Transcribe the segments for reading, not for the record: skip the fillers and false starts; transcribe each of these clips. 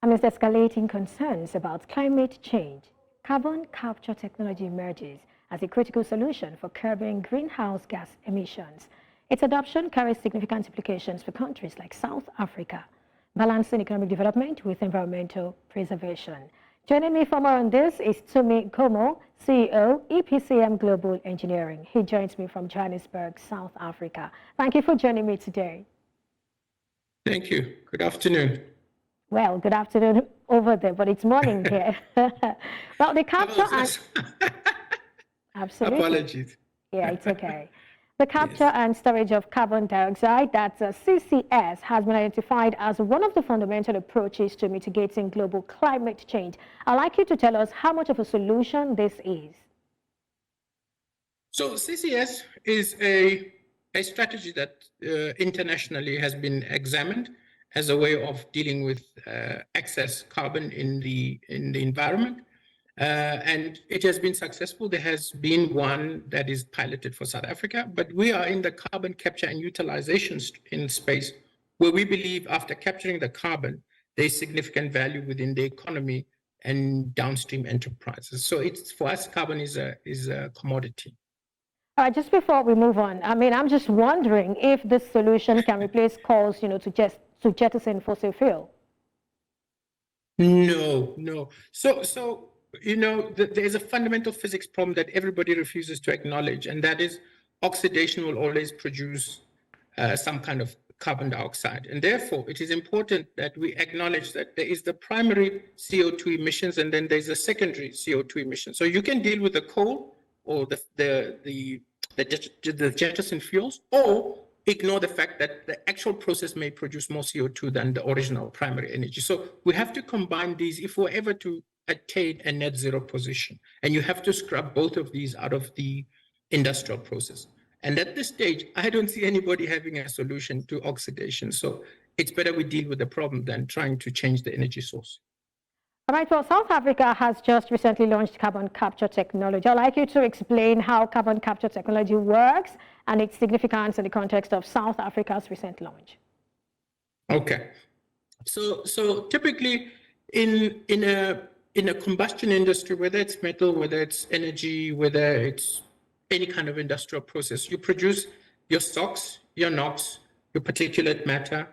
Amidst escalating concerns about climate change, carbon capture technology emerges as a critical solution for curbing greenhouse gas emissions. Its adoption carries significant implications for countries like South Africa, balancing economic development with environmental preservation. Joining me for more on this is Tumi, Kgomo, CEO, EPCM Global Engineering. He joins me from Johannesburg, South Africa. Thank you for joining me today. Thank you. Good afternoon. Well, good afternoon over there, but it's morning here. Well, the capture and absolutely. Apologies. Yeah, it's okay. The capture and storage of carbon dioxide, that's CCS, has been identified as one of the fundamental approaches to mitigating global climate change. I'd like you to tell us how much of a solution this is. So CCS is a strategy that internationally has been examined as a way of dealing with excess carbon in the environment. And it has been successful. There has been one that is piloted for South Africa, but we are in the carbon capture and utilization in space where we believe after capturing the carbon, there's significant value within the economy and downstream enterprises. So it's, for us, carbon is a commodity. Just before we move on, I'm just wondering if this solution can replace calls, to jettison fossil fuel. No. So there's a fundamental physics problem that everybody refuses to acknowledge, and that is oxidation will always produce some kind of carbon dioxide. And therefore, it is important that we acknowledge that there is the primary CO2 emissions, and then there's a secondary CO2 emission. So you can deal with the coal or the jettison fuels, or ignore the fact that the actual process may produce more CO2 than the original primary energy. So we have to combine these if we're ever to attain a net zero position. And you have to scrub both of these out of the industrial process. And at this stage, I don't see anybody having a solution to oxidation. So it's better we deal with the problem than trying to change the energy source. All right, well, South Africa has just recently launched carbon capture technology. I'd like you to explain how carbon capture technology works and its significance in the context of South Africa's recent launch. Okay. So typically in a combustion industry, whether it's metal, whether it's energy, whether it's any kind of industrial process, you produce your SOx, your NOx, your particulate matter,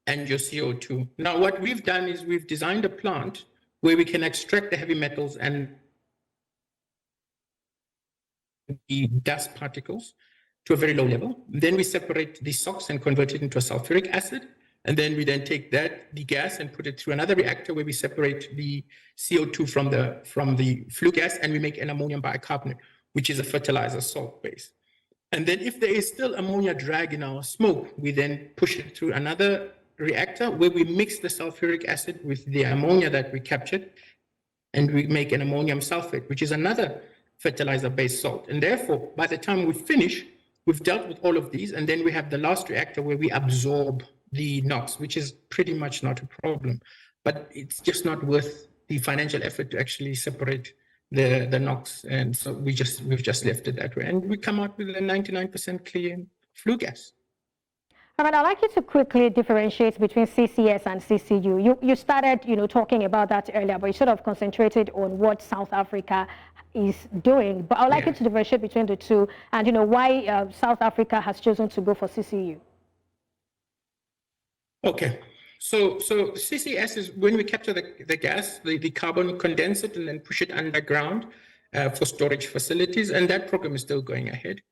and your CO2. Now, what we've done is we've designed a plant where we can extract the heavy metals and the dust particles to a very low level. Then we separate the SOx and convert it into a sulfuric acid. And then we take the gas and put it through another reactor where we separate the CO2 from the flue gas, and we make an ammonium bicarbonate, which is a fertilizer salt base. And then if there is still ammonia drag in our smoke, we then push it through another reactor where we mix the sulfuric acid with the ammonia that we captured, and we make an ammonium sulfate, which is another fertilizer-based salt. And therefore, by the time we finish, we've dealt with all of these, and then we have the last reactor where we absorb the NOx, which is pretty much not a problem, but it's just not worth the financial effort to actually separate the NOx. And so we've just left it that way. And we come out with a 99% clean flue gas. All right, I'd like you to quickly differentiate between CCS and CCU. You started, talking about that earlier, but you sort of concentrated on what South Africa is doing. But I'd like you to differentiate between the two and, why South Africa has chosen to go for CCU. Okay. So CCS is when we capture the gas, the carbon, condense it, and then push it underground for storage facilities. And that program is still going ahead.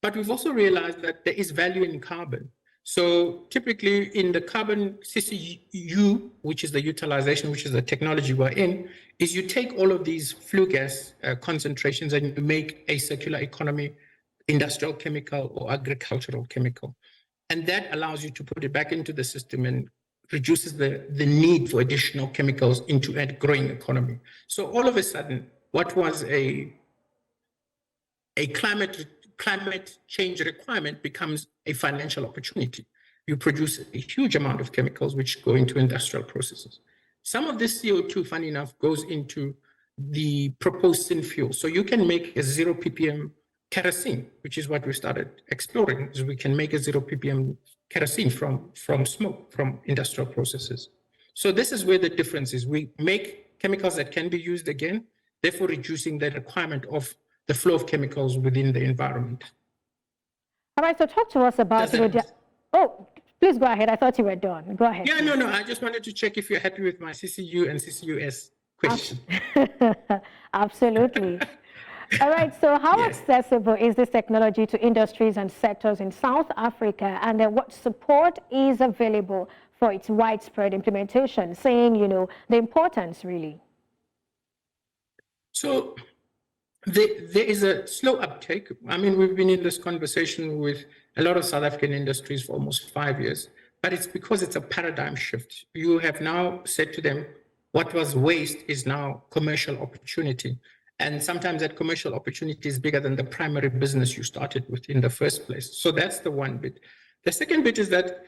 But we've also realized that there is value in carbon. So typically in the carbon CCU, which is the utilization, which is the technology we're in, is you take all of these flue gas concentrations and you make a circular economy, industrial chemical or agricultural chemical. And that allows you to put it back into the system and reduces the need for additional chemicals into a growing economy. So all of a sudden, what was a climate change requirement becomes a financial opportunity. You produce a huge amount of chemicals which go into industrial processes. Some of this CO2, funny enough, goes into the proposed synfuel. So you can make a 0 ppm kerosene, which is what we started exploring, is we can make a 0 ppm kerosene from smoke, from industrial processes. So this is where the difference is. We make chemicals that can be used again, therefore reducing the requirement of the flow of chemicals within the environment. All right, so talk to us about, oh, please go ahead. I thought you were done. Go ahead. Yeah, no, I just wanted to check if you're happy with my CCU and CCUS question. Absolutely. All right, so how accessible is this technology to industries and sectors in South Africa, and what support is available for its widespread implementation, saying, you know, the importance really? So there is a slow uptake. I mean, we've been in this conversation with a lot of South African industries for almost 5 years, but it's because it's a paradigm shift. You have now said to them, what was waste is now commercial opportunity. And sometimes that commercial opportunity is bigger than the primary business you started with in the first place. So that's the one bit. The second bit is that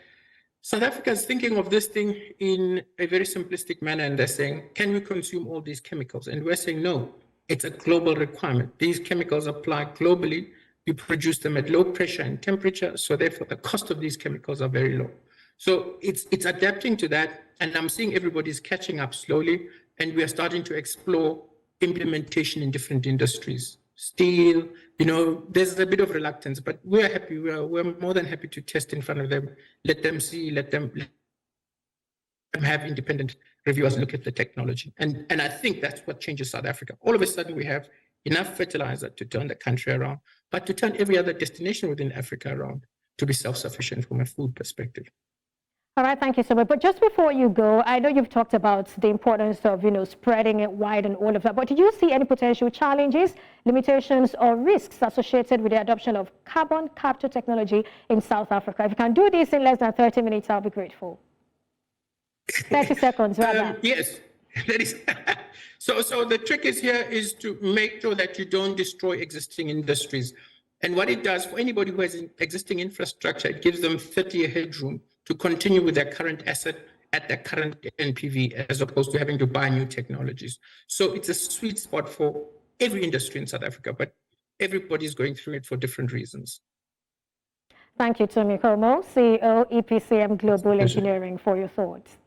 South Africa is thinking of this thing in a very simplistic manner, and they're saying, can we consume all these chemicals? And we're saying, no, it's a global requirement. These chemicals apply globally. You produce them at low pressure and temperature, so therefore the cost of these chemicals are very low. So it's adapting to that, and I'm seeing everybody's catching up slowly, and we are starting to explore implementation in different industries. Steel, you know, there's a bit of reluctance, but we're happy. We're more than happy to test in front of them, let them see, let them have independent reviewers look at the technology. And I think that's what changes South Africa. All of a sudden, we have enough fertilizer to turn the country around, but to turn every other destination within Africa around to be self-sufficient from a food perspective. All right, thank you so much. But just before you go, I know you've talked about the importance of, you know, spreading it wide and all of that, but do you see any potential challenges, limitations, or risks associated with the adoption of carbon capture technology in South Africa? If you can do this in less than 30 minutes, I'll be grateful. 30 seconds, rather. Yes, that is. So the trick is here is to make sure that you don't destroy existing industries. And what it does for anybody who has existing infrastructure, it gives them 30-year headroom to continue with their current asset at their current NPV, as opposed to having to buy new technologies. So it's a sweet spot for every industry in South Africa, but everybody's going through it for different reasons. Thank you, Tumi Kgomo, CEO, EPCM Global Engineering, for your thoughts.